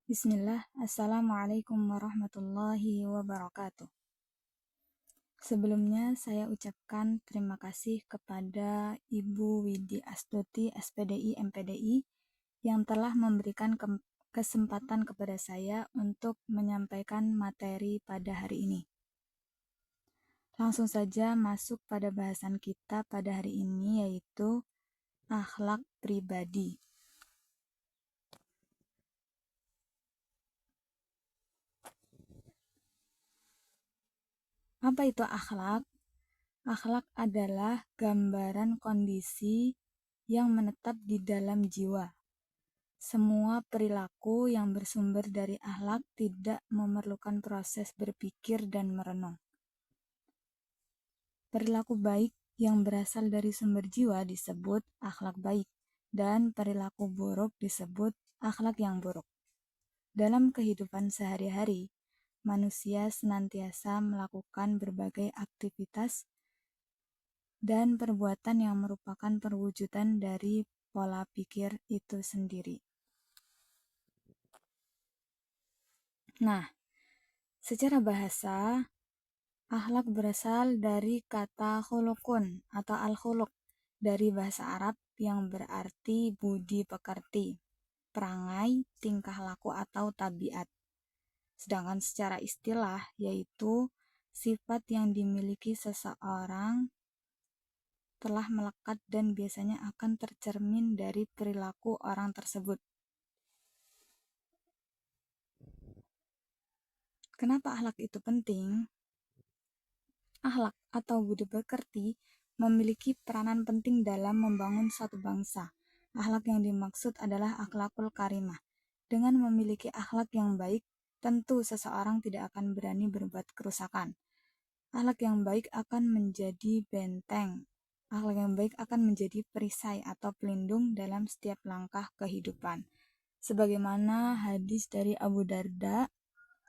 Bismillah, Assalamualaikum warahmatullahi wabarakatuh. Sebelumnya saya ucapkan terima kasih kepada Ibu Widi Astuti, SPDI, MPDI, yang telah memberikan kesempatan kepada saya untuk menyampaikan materi pada hari ini. Langsung saja masuk pada bahasan kita pada hari ini, yaitu akhlak pribadi. Apa itu akhlak? Akhlak adalah gambaran kondisi yang menetap di dalam jiwa. Semua perilaku yang bersumber dari akhlak tidak memerlukan proses berpikir dan merenung. Perilaku baik yang berasal dari sumber jiwa disebut akhlak baik, dan perilaku buruk disebut akhlak yang buruk. Dalam kehidupan sehari-hari, manusia senantiasa melakukan berbagai aktivitas dan perbuatan yang merupakan perwujudan dari pola pikir itu sendiri. Nah, secara bahasa, akhlak berasal dari kata khulukun atau al-khuluk dari bahasa Arab yang berarti budi pekerti, perangai, tingkah laku atau tabiat. Sedangkan secara istilah yaitu sifat yang dimiliki seseorang telah melekat dan biasanya akan tercermin dari perilaku orang tersebut. Kenapa akhlak itu penting? Akhlak atau budi pekerti memiliki peranan penting dalam membangun suatu bangsa. Akhlak yang dimaksud adalah akhlakul karimah. Dengan memiliki akhlak yang baik, tentu seseorang tidak akan berani berbuat kerusakan. Akhlak yang baik akan menjadi benteng. Akhlak yang baik akan menjadi perisai atau pelindung dalam setiap langkah kehidupan. Sebagaimana hadis dari Abu Darda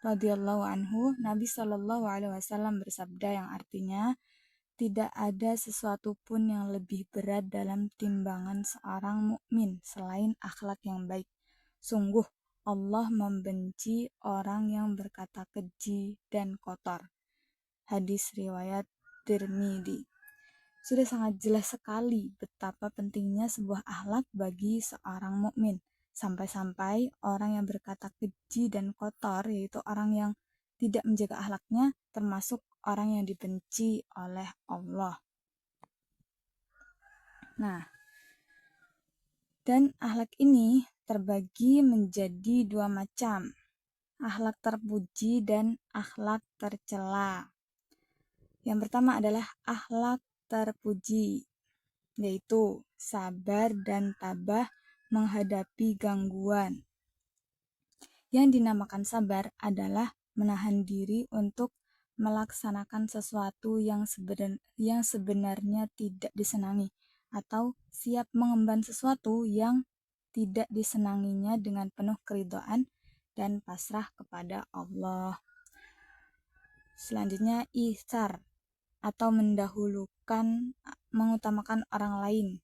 radhiyallahu anhu, Nabi Shallallahu alaihi wasallam bersabda yang artinya, tidak ada sesuatu pun yang lebih berat dalam timbangan seorang mukmin selain akhlak yang baik. Sungguh Allah membenci orang yang berkata keji dan kotor. Hadis riwayat Tirmidzi. Sudah sangat jelas sekali betapa pentingnya sebuah akhlak bagi seorang mukmin. Sampai-sampai orang yang berkata keji dan kotor, yaitu orang yang tidak menjaga akhlaknya, termasuk orang yang dibenci oleh Allah. Nah, dan akhlak ini terbagi menjadi dua macam, akhlak terpuji dan akhlak tercela. Yang pertama adalah akhlak terpuji, yaitu sabar dan tabah menghadapi gangguan. Yang dinamakan sabar adalah menahan diri untuk melaksanakan sesuatu yang sebenarnya tidak disenangi, atau siap mengemban sesuatu yang tidak disenanginya dengan penuh keridhaan dan pasrah kepada Allah. Selanjutnya, itsar atau mengutamakan orang lain.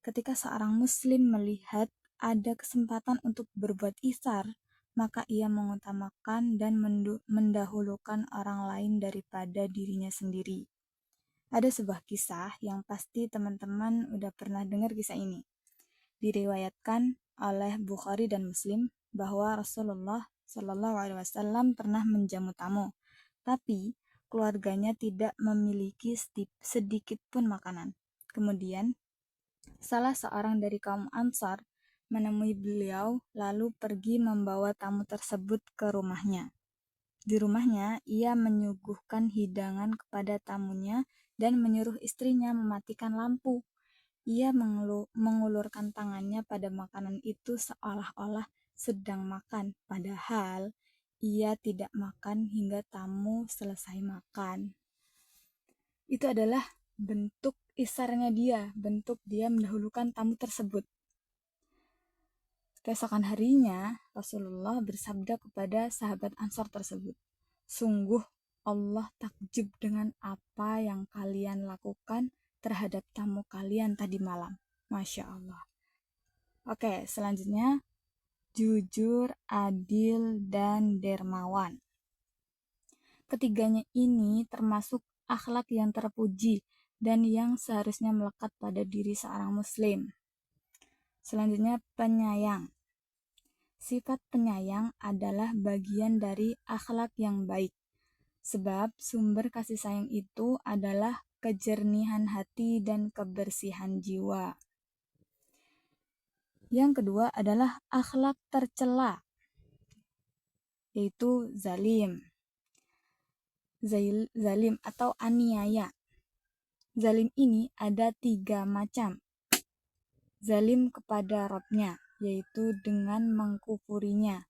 Ketika seorang muslim melihat ada kesempatan untuk berbuat itsar, maka ia mengutamakan dan mendahulukan orang lain daripada dirinya sendiri. Ada sebuah kisah yang pasti teman-teman udah pernah dengar kisah ini. Diriwayatkan oleh Bukhari dan Muslim bahwa Rasulullah Shallallahu alaihi wasallam pernah menjamu tamu, tapi keluarganya tidak memiliki sedikit pun makanan. Kemudian salah seorang dari kaum Ansar menemui beliau lalu pergi membawa tamu tersebut ke rumahnya. Di rumahnya, ia menyuguhkan hidangan kepada tamunya dan menyuruh istrinya mematikan lampu. Ia mengulurkan tangannya pada makanan itu seolah-olah sedang makan, padahal ia tidak makan hingga tamu selesai makan. Itu adalah bentuk isarnya dia, bentuk dia mendahulukan tamu tersebut. Keesokan harinya, Rasulullah bersabda kepada sahabat Ansor tersebut, "Sungguh Allah takjub dengan apa yang kalian lakukan terhadap tamu kalian tadi malam." Masya Allah. Oke, selanjutnya jujur, adil, dan dermawan. Ketiganya ini termasuk akhlak yang terpuji dan yang seharusnya melekat pada diri seorang muslim. Selanjutnya, penyayang. Sifat penyayang adalah bagian dari akhlak yang baik, sebab sumber kasih sayang itu adalah kejernihan hati dan kebersihan jiwa. Yang kedua adalah akhlak tercela, yaitu zalim. Zalim atau aniaya. Zalim ini ada 3 macam. Zalim kepada Robnya, yaitu dengan mengkufurinya.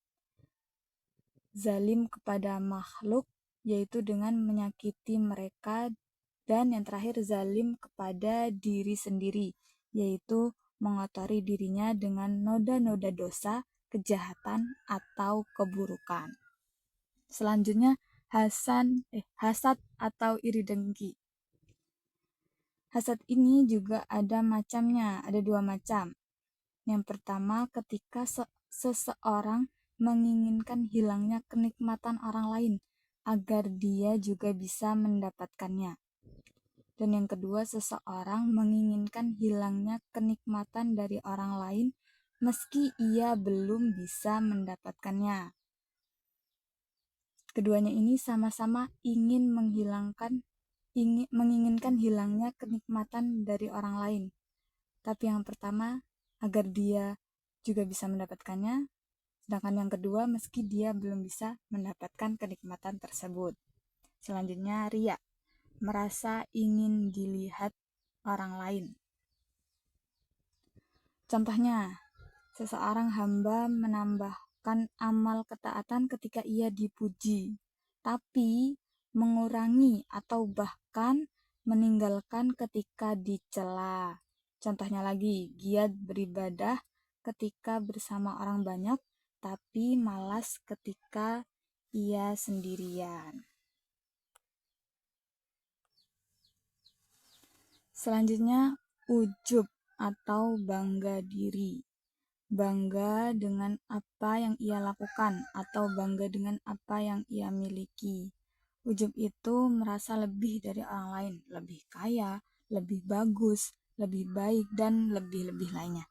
Zalim kepada makhluk, yaitu dengan menyakiti mereka. Dan yang terakhir, zalim kepada diri sendiri, yaitu mengotori dirinya dengan noda-noda dosa, kejahatan, atau keburukan. Selanjutnya, hasad atau iri dengki. Hasad ini juga ada macamnya, ada 2 macam. Yang pertama, ketika seseorang menginginkan hilangnya kenikmatan orang lain agar dia juga bisa mendapatkannya. Dan yang kedua, seseorang menginginkan hilangnya kenikmatan dari orang lain meski ia belum bisa mendapatkannya. Keduanya ini sama-sama menginginkan hilangnya kenikmatan dari orang lain. Tapi yang pertama agar dia juga bisa mendapatkannya, sedangkan yang kedua meski dia belum bisa mendapatkan kenikmatan tersebut. Selanjutnya, riya, merasa ingin dilihat orang lain. Contohnya, seseorang hamba menambahkan amal ketaatan ketika ia dipuji, tapi mengurangi atau bahkan meninggalkan ketika dicela. Contohnya lagi, giat beribadah ketika bersama orang banyak, tapi malas ketika ia sendirian. Selanjutnya, ujub atau bangga diri. Bangga dengan apa yang ia lakukan atau bangga dengan apa yang ia miliki. Ujub itu merasa lebih dari orang lain, lebih kaya, lebih bagus, lebih baik, dan lebih-lebih lainnya.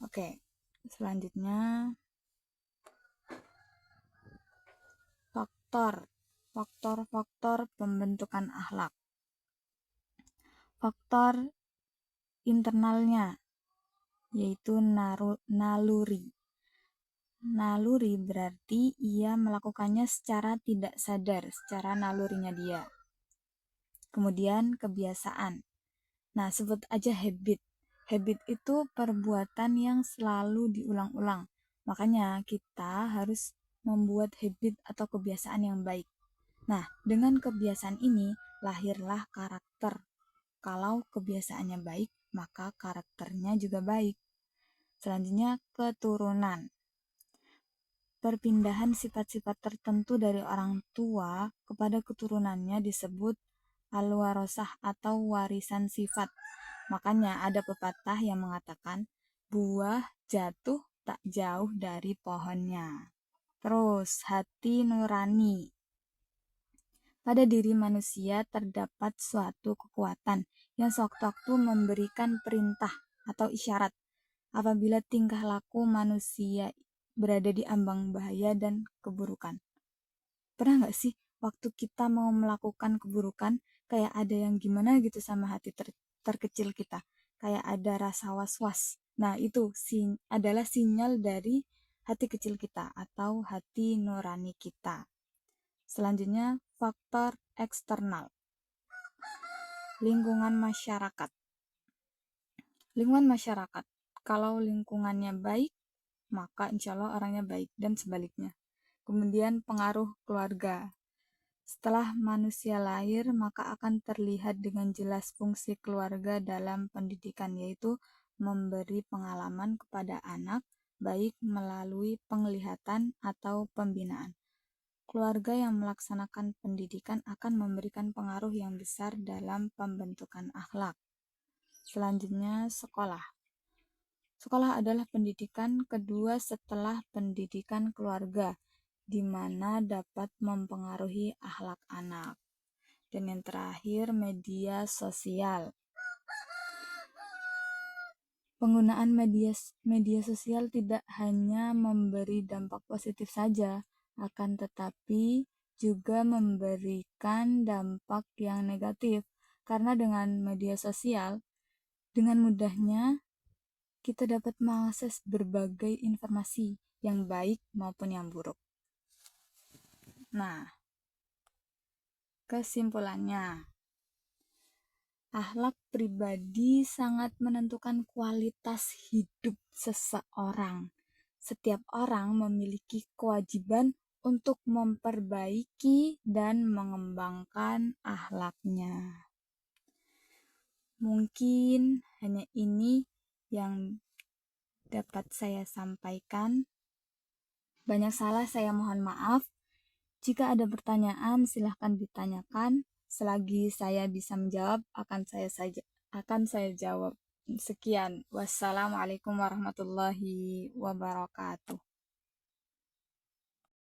Oke, selanjutnya faktor pembentukan akhlak. Faktor internalnya yaitu naluri. Naluri berarti ia melakukannya secara tidak sadar, secara nalurinya dia. Kemudian kebiasaan. Nah, sebut aja habit. Habit itu perbuatan yang selalu diulang-ulang. Makanya kita harus membuat habit atau kebiasaan yang baik. Nah, dengan kebiasaan ini lahirlah karakter. Kalau kebiasaannya baik, maka karakternya juga baik. Selanjutnya, keturunan. Perpindahan sifat-sifat tertentu dari orang tua kepada keturunannya disebut al-warosah atau warisan sifat. Makanya ada pepatah yang mengatakan, buah jatuh tak jauh dari pohonnya. Terus, hati nurani. Pada diri manusia terdapat suatu kekuatan yang sewaktu-waktu memberikan perintah atau isyarat apabila tingkah laku manusia berada di ambang bahaya dan keburukan. Pernah gak sih waktu kita mau melakukan keburukan, kayak ada yang gimana gitu sama hati terkecil kita, kayak ada rasa was-was. Nah, itu adalah sinyal dari hati kecil kita atau hati nurani kita. Selanjutnya, faktor eksternal. Lingkungan masyarakat. Lingkungan masyarakat. Kalau lingkungannya baik, maka insya Allah orangnya baik, dan sebaliknya. Kemudian pengaruh keluarga. Setelah manusia lahir, maka akan terlihat dengan jelas fungsi keluarga dalam pendidikan, yaitu memberi pengalaman kepada anak, baik melalui penglihatan atau pembinaan. Keluarga yang melaksanakan pendidikan akan memberikan pengaruh yang besar dalam pembentukan akhlak. Selanjutnya, sekolah. Sekolah adalah pendidikan kedua setelah pendidikan keluarga, di mana dapat mempengaruhi akhlak anak. Dan yang terakhir, media sosial. Penggunaan media sosial tidak hanya memberi dampak positif saja, akan tetapi juga memberikan dampak yang negatif. Karena dengan media sosial, dengan mudahnya kita dapat mengakses berbagai informasi yang baik maupun yang buruk. Nah, kesimpulannya, akhlak pribadi sangat menentukan kualitas hidup seseorang. Setiap orang memiliki kewajiban untuk memperbaiki dan mengembangkan akhlaknya. Mungkin hanya ini yang dapat saya sampaikan. Banyak salah, saya mohon maaf. Jika ada pertanyaan, silahkan ditanyakan. Selagi saya bisa menjawab, akan saya jawab. Sekian. Wassalamualaikum warahmatullahi wabarakatuh.